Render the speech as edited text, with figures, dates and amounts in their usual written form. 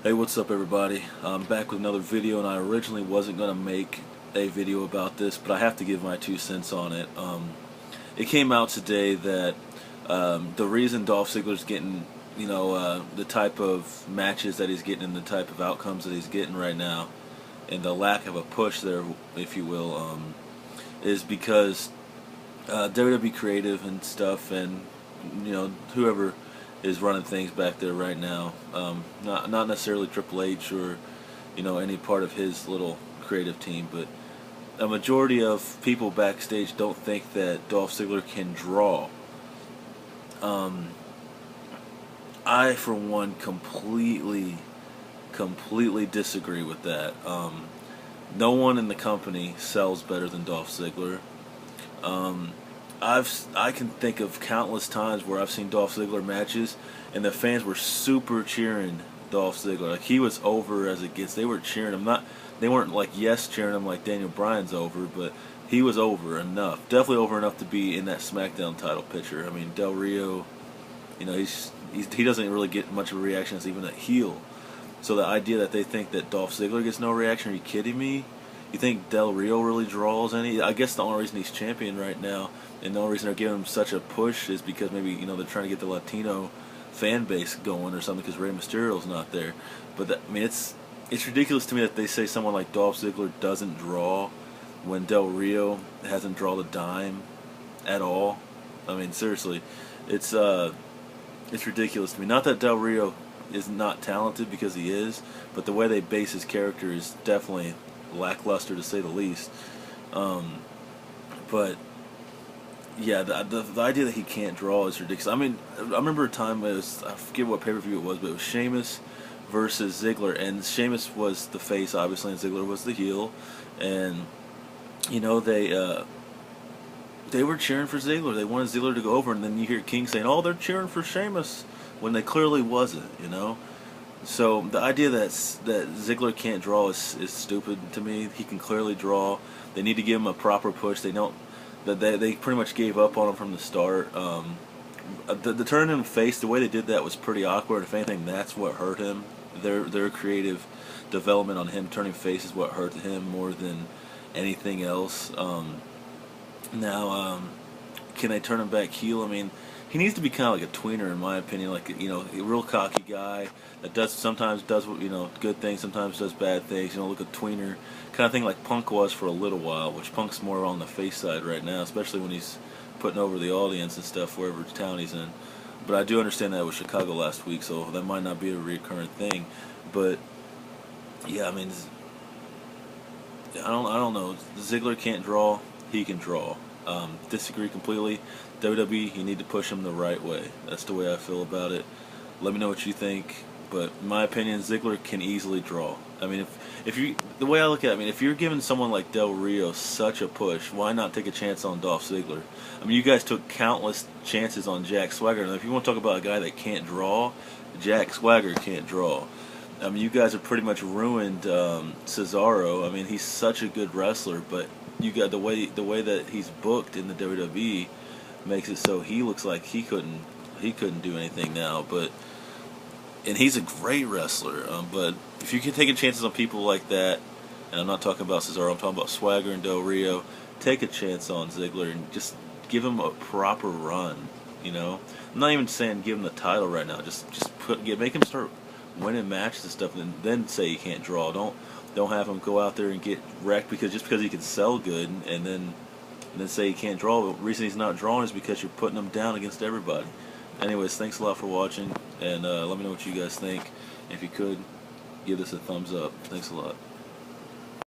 Hey, what's up everybody? I'm back with another video, and I originally wasn't going to make a video about this, but I have to give my 2 cents on it. It came out today that the reason Dolph Ziggler's getting, the type of matches that he's getting and the type of outcomes that he's getting right now, and the lack of a push there, if you will, is because WWE creative and stuff, and whoever is running things back there right now. Not necessarily Triple H or any part of his little creative team, but a majority of people backstage don't think that Dolph Ziggler can draw. I, for one, completely disagree with that. No one in the company sells better than Dolph Ziggler. I can think of countless times where I've seen Dolph Ziggler matches, and the fans were super cheering Dolph Ziggler. Like, he was over as it gets. They were cheering him. They weren't like cheering him like Daniel Bryan's over, but he was over enough. Definitely over enough to be in that SmackDown title picture. I mean, Del Rio, he doesn't really get much of a reaction as even a heel. So the idea that they think that Dolph Ziggler gets no reaction, are you kidding me? You think Del Rio really draws any? I guess the only reason he's champion right now, and the only reason they're giving him such a push, is because maybe they're trying to get the Latino fan base going or something, because Rey Mysterio's not there. But it's ridiculous to me that they say someone like Dolph Ziggler doesn't draw when Del Rio hasn't drawn a dime at all. I mean, seriously, it's ridiculous to me. Not that Del Rio is not talented, because he is, but the way they base his character is definitely lackluster, to say the least. But yeah, the idea that he can't draw is ridiculous. I mean, I remember a time, I forget what pay-per-view it was, but it was Sheamus versus Ziggler, and Sheamus was the face, obviously, and Ziggler was the heel, and they were cheering for Ziggler. They wanted Ziggler to go over, and then you hear King saying, "Oh, they're cheering for Sheamus," when they clearly wasn't. So the idea that Ziggler can't draw is stupid to me. He can clearly draw. They need to give him a proper push. They don't. They pretty much gave up on him from the start. The turning him face, the way they did that was pretty awkward. If anything, that's what hurt him. Their creative development on him turning face is what hurt him more than anything else. Now, can they turn him back heel? I mean, he needs to be kind of like a tweener, in my opinion. Like, a real cocky guy that sometimes does good things, sometimes does bad things. Like a tweener kind of thing, like Punk was for a little while. Which Punk's more on the face side right now, especially when he's putting over the audience and stuff wherever town he's in. But I do understand that with Chicago last week, so that might not be a recurrent thing. But yeah, I mean, I don't know. Ziggler can't draw. He can draw. Disagree completely. WWE, you need to push him the right way. That's the way I feel about it. Let me know what you think. But in my opinion, Ziggler can easily draw. I mean, the way I look at it, I mean, if you're giving someone like Del Rio such a push, why not take a chance on Dolph Ziggler? I mean, you guys took countless chances on Jack Swagger. And if you want to talk about a guy that can't draw, Jack Swagger can't draw. I mean, you guys have pretty much ruined Cesaro. I mean, he's such a good wrestler, but you got the way that he's booked in the WWE makes it so he looks like he couldn't do anything now. And he's a great wrestler. But if you can take chances on people like that, and I'm not talking about Cesaro, I'm talking about Swagger and Del Rio, take a chance on Ziggler and just give him a proper run. I'm not even saying give him the title right now. Just make him start winning matches and stuff, and then say he can't draw. Don't have him go out there and get wrecked because he can sell good, and then say he can't draw. The reason he's not drawing is because you're putting him down against everybody. Anyways, thanks a lot for watching, and let me know what you guys think. If you could, give this a thumbs up. Thanks a lot.